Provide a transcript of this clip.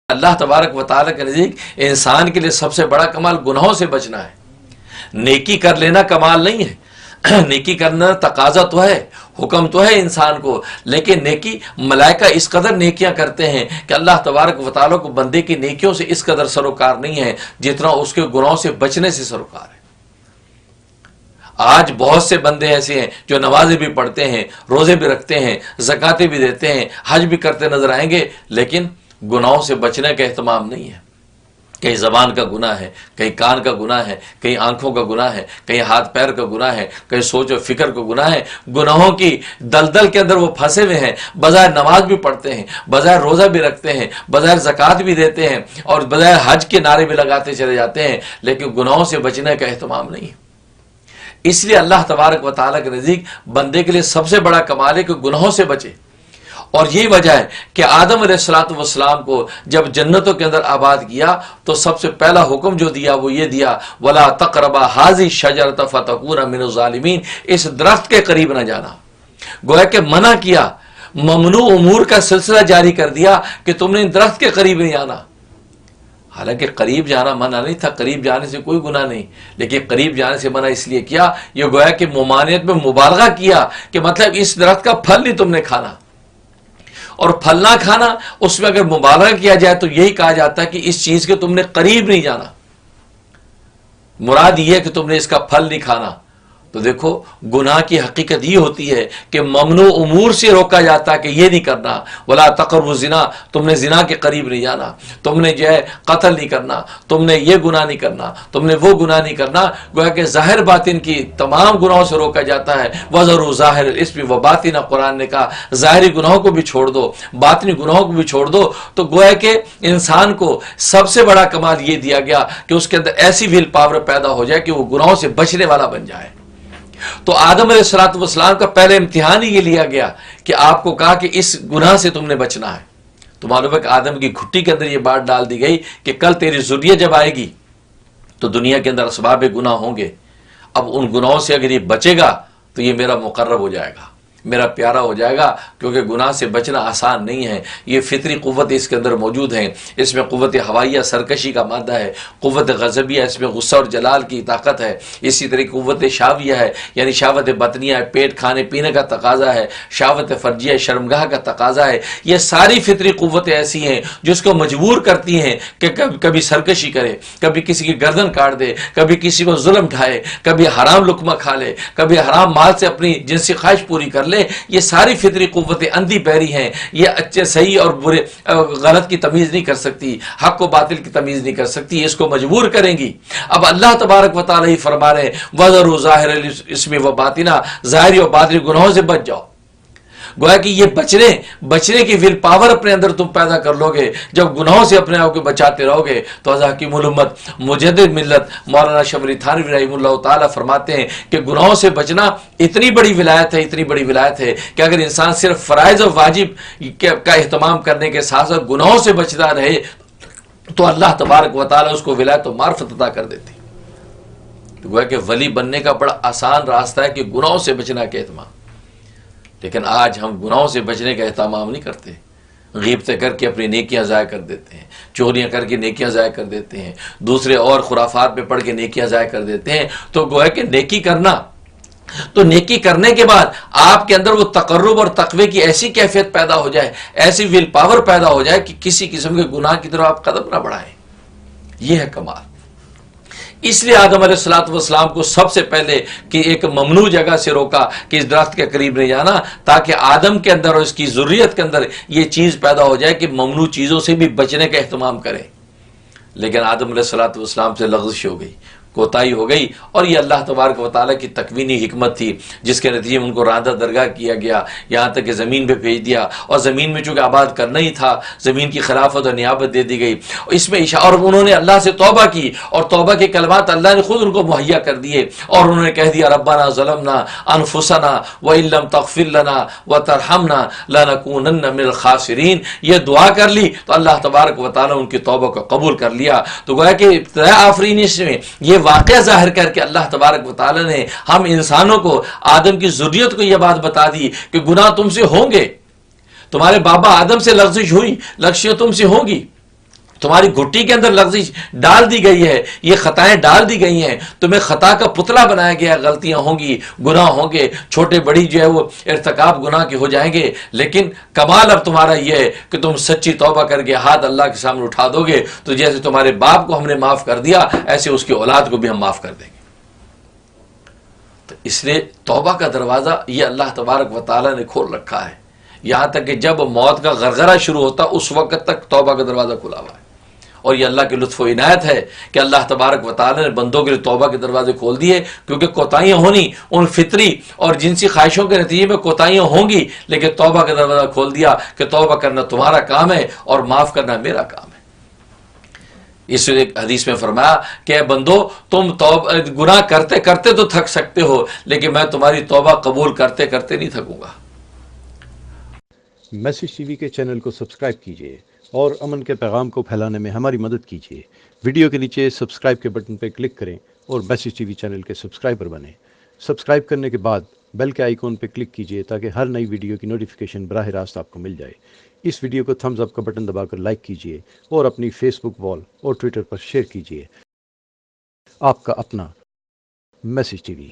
اللہ تبارک و تعالیٰ کے نزدیک انسان کے لیے سب سے بڑا کمال گناہوں سے بچنا ہے. نیکی کر لینا کمال نہیں ہے. نیکی کرنا تقاضا تو ہے، حکم تو ہے انسان کو، لیکن نیکی ملائکہ اس قدر نیکیاں کرتے ہیں کہ اللہ تبارک و تعالیٰ کو بندے کی نیکیوں سے اس قدر سروکار نہیں ہے جتنا اس کے گناہوں سے بچنے سے سروکار ہے. آج بہت سے بندے ایسے ہیں جو نمازیں بھی پڑھتے ہیں، روزے بھی رکھتے ہیں، زکاتیں بھی دیتے ہیں، حج بھی کرتے نظر آئیں گے، لیکن گناہوں سے بچنے کا اہتمام نہیں ہے. کہیں زبان کا گناہ ہے، کہیں کان کا گناہ ہے، کہیں آنکھوں کا گناہ ہے، کہیں ہاتھ پیر کا گناہ ہے، کہیں سوچ و فکر کا گناہ ہے. گناہوں کی دلدل کے اندر وہ پھنسے ہوئے ہیں. بظاہر نماز بھی پڑھتے ہیں، بظاہر روزہ بھی رکھتے ہیں، بظاہر زکوٰۃ بھی دیتے ہیں اور بظاہر حج کے نعرے بھی لگاتے چلے جاتے ہیں، لیکن گناہوں سے بچنے کا اہتمام نہیں ہے. اس لیے اللہ تبارک و تعالیٰ کے نزدیک بندے کے لیے سب سے بڑا کمال ہے کہ گناہوں سے بچے. اور یہی وجہ ہے کہ آدم علیہ السلام کو جب جنتوں کے اندر آباد کیا تو سب سے پہلا حکم جو دیا وہ یہ دیا، وَلَا تَقْرَبَا هَٰذِهِ الشَّجَرَةَ فَتَكُونَ مِنَ الظَّالِمِينَ. اس درخت کے قریب نہ جانا. گویا کہ منع کیا، ممنوع امور کا سلسلہ جاری کر دیا کہ تم نے ان درخت کے قریب نہیں آنا. حالانکہ قریب جانا منع نہیں تھا، قریب جانے سے کوئی گناہ نہیں، لیکن قریب جانے سے منع اس لیے کیا، یہ گویا کہ ممانعت میں مبالغہ کیا کہ مطلب اس درخت کا پھل نہیں تم نے کھانا. اور پھل نہ کھانا، اس میں اگر مبالغہ کیا جائے تو یہی کہا جاتا ہے کہ اس چیز کے تم نے قریب نہیں جانا. مراد یہ ہے کہ تم نے اس کا پھل نہیں کھانا. تو دیکھو گناہ کی حقیقت یہ ہوتی ہے کہ ممنوع امور سے روکا جاتا ہے کہ یہ نہیں کرنا. ولا تقربوا الزنا، تم نے زنا کے قریب نہیں جانا، تم نے جو ہے قتل نہیں کرنا، تم نے یہ گناہ نہیں کرنا، تم نے وہ گناہ نہیں کرنا. گویا کہ ظاہر باطن کی تمام گناہوں سے روکا جاتا ہے. وَذَرُوا ظَاهِرَ الْإِثْمِ وَبَاطِنَهُ، قرآن نے کہا ظاہری گناہوں کو بھی چھوڑ دو، باطنی گناہوں کو بھی چھوڑ دو. تو گویا کہ انسان کو سب سے بڑا کمال یہ دیا گیا کہ اس کے اندر ایسی ویل پاور پیدا ہو جائے کہ وہ گناہوں سے بچنے والا بن جائے. تو آدم علیہ السلام کا پہلے امتحان ہی یہ لیا گیا کہ آپ کو کہا کہ اس گناہ سے تم نے بچنا ہے. تو معلوم ہے کہ آدم کی گھٹی کے اندر یہ بات ڈال دی گئی کہ کل تیری ذریت جب آئے گی تو دنیا کے اندر اسباب گناہ ہوں گے. اب ان گناہوں سے اگر یہ بچے گا تو یہ میرا مقرب ہو جائے گا، میرا پیارا ہو جائے گا، کیونکہ گناہ سے بچنا آسان نہیں ہے. یہ فطری قوت اس کے اندر موجود ہیں. اس میں قوت ہوائیہ سرکشی کا مادہ ہے، قوت غضبیہ اس میں غصہ اور جلال کی طاقت ہے، اسی طرح قوت شاویہ ہے یعنی شہوت بطنیہ ہے، پیٹ کھانے پینے کا تقاضا ہے، شہوت فرجیہ شرمگاہ کا تقاضا ہے. یہ ساری فطری قوتیں ایسی ہیں جو اس کو مجبور کرتی ہیں کہ کبھی سرکشی کرے، کبھی کسی کی گردن کاٹ دے، کبھی کسی کو ظلم ڈھائے، کبھی حرام لقمہ کھا لے، کبھی حرام مال سے اپنی جنسی خواہش پوری کر لے. یہ ساری فطری قوتیں اندھی پیری ہیں. یہ اچھے صحیح اور برے غلط کی تمیز نہیں کر سکتی، حق و باطل کی تمیز نہیں کر سکتی، اس کو مجبور کریں گی. اب اللہ تبارک و تعالی فرما رہے ہیں وَذَرُوا ظَاهِرَ الْإِثْمِ وَبَاطِنَهُ، ظاہری اور باطنی گناہوں سے بچ جاؤ. گویا کہ یہ بچنے کی ول پاور اپنے اندر تم پیدا کر لو گے جب گناہوں سے اپنے آپ کو بچاتے رہو گے. تو حکیم الامت مجدد ملت مولانا شاہ ولی تھانوی رحمہ اللہ تعالیٰ فرماتے ہیں کہ گناہوں سے بچنا اتنی بڑی ولایت ہے، اتنی بڑی ولایت ہے کہ اگر انسان صرف فرائض و واجب کا اہتمام کرنے کے ساتھ ساتھ گناہوں سے بچتا رہے تو اللہ تبارک و تعالیٰ اس کو ولایت و معرفت عطا کر دیتی. تو گویا کہ ولی بننے کا بڑا آسان راستہ ہے کہ گناہوں سے بچنا کا اہتمام. لیکن آج ہم گناہوں سے بچنے کا اہتمام نہیں کرتے. غیبتیں کر کے اپنی نیکیاں ضائع کر دیتے ہیں، چوریاں کر کے نیکیاں ضائع کر دیتے ہیں، دوسرے اور خرافات پہ پڑھ کے نیکیاں ضائع کر دیتے ہیں. تو گویا کہ نیکی کرنا، تو نیکی کرنے کے بعد آپ کے اندر وہ تقرب اور تقوی کی ایسی کیفیت پیدا ہو جائے، ایسی ویل پاور پیدا ہو جائے کہ کسی قسم کے گناہ کی طرف آپ قدم نہ بڑھائیں. یہ ہے کمال. اس لیے آدم علیہ السلام کو سب سے پہلے کہ ایک ممنوع جگہ سے روکا کہ اس درخت کے قریب نہیں جانا، تاکہ آدم کے اندر اور اس کی ذریت کے اندر یہ چیز پیدا ہو جائے کہ ممنوع چیزوں سے بھی بچنے کا اہتمام کریں. لیکن آدم علیہ السلام سے لغزش ہو گئی، کوتاہی ہو گئی. اور یہ اللہ تبارک و تعالیٰ کی تکوینی حکمت تھی جس کے نتیجے میں ان کو راندہ درگاہ کیا گیا، یہاں تک کہ زمین پہ بھیج دیا. اور زمین میں چونکہ آباد کرنا ہی تھا، زمین کی خلافت اور نیابت دے دی گئی. اس میں اور انہوں نے اللہ سے توبہ کی اور توبہ کے کلمات اللہ نے خود ان کو مہیا کر دیے. اور انہوں نے کہہ دیا ربنا ظلمنا انفسنا وان لم تغفر لنا وترحمنا لنکونن من الخاسرین. یہ دعا کر لی تو اللہ تبارک و تعالیٰ ان کی توبہ کو قبول کر لیا. تو گویا کہ ابتداء آفرینش میں یہ واقعہ ظاہر کر کے اللہ تبارک و تعالیٰ نے ہم انسانوں کو، آدم کی ذریت کو یہ بات بتا دی کہ گناہ تم سے ہوں گے. تمہارے بابا آدم سے لغزش ہوئی، لغزشیں تم سے ہوں گی، تمہاری گھٹی کے اندر لغزش ڈال دی گئی ہے، یہ خطائیں ڈال دی گئی ہیں، تمہیں خطا کا پتلا بنایا گیا، غلطیاں ہوں گی، گناہ ہوں گے، چھوٹے بڑی جو ہے وہ ارتکاب گناہ کے ہو جائیں گے، لیکن کمال اب تمہارا یہ ہے کہ تم سچی توبہ کر کے ہاتھ اللہ کے سامنے اٹھا دو گے تو جیسے تمہارے باپ کو ہم نے معاف کر دیا ایسے اس کی اولاد کو بھی ہم معاف کر دیں گے۔ تو اس لیے توبہ کا دروازہ یہ اللہ تبارک و تعالیٰ نے کھول رکھا ہے، یہاں تک کہ جب موت کا غرغرہ شروع ہوتا اس وقت تک توبہ کا دروازہ کھلا ہوا ہے۔ اور یہ اللہ کے لطف و عنایت ہے کہ اللہ تبارک و تعالی نے بندوں کے لیے توبہ کے دروازے کھول دیے، کیونکہ کوتاہیاں ہونی ان فطری اور جنسی خواہشوں کے نتیجے میں کوتاہیاں ہوں گی، لیکن توبہ کا دروازہ کھول دیا کہ توبہ کرنا تمہارا کام ہے اور معاف کرنا میرا کام ہے۔ اس ایک حدیث میں فرمایا کہ اے بندو تم گناہ کرتے کرتے تو تھک سکتے ہو، لیکن میں تمہاری توبہ قبول کرتے کرتے نہیں تھکوں گا۔ میسج ٹی وی کے چینل کو سبسکرائب کیجیے اور امن کے پیغام کو پھیلانے میں ہماری مدد کیجیے۔ ویڈیو کے نیچے سبسکرائب کے بٹن پر کلک کریں اور میسج ٹی وی چینل کے سبسکرائبر بنیں۔ سبسکرائب کرنے کے بعد بیل کے آئیکن پہ کلک کیجیے تاکہ ہر نئی ویڈیو کی نوٹیفیکیشن براہ راست آپ کو مل جائے۔ اس ویڈیو کو تھمز اپ کا بٹن دبا کر لائک کیجیے اور اپنی فیس بک وال اور ٹویٹر پر شیئر کیجیے۔ آپ کا اپنا میسج ٹی وی۔